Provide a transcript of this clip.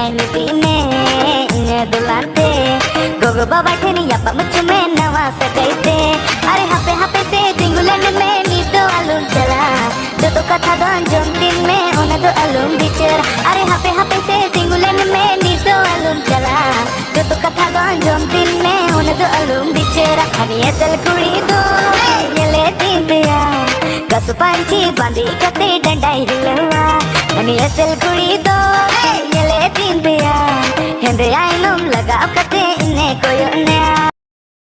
line दीने इन्हें दुलाते गोगो बाबा ठेनी यापा मुझ में नवा सकैते अरे हापे हापे से तिंगुलन में नीतो अलूम चला जो तो कथा दोन जोन दिन में उन्हें तो अलूम बिचर अरे हापे हापे से तिंगुलन में नीतो अलूम चला जो तो कथा दोन जोन दिन में उन्हें तो अलूम बिचर हनी असल कुड़ी दो ये ले दिन दिया कसु पंची बांधी कते डंडाई हिलवा हनी असल कुड़ी दो ये ले दिन दिया हिंदे आइलुम लगा कते इन्हें कोई नया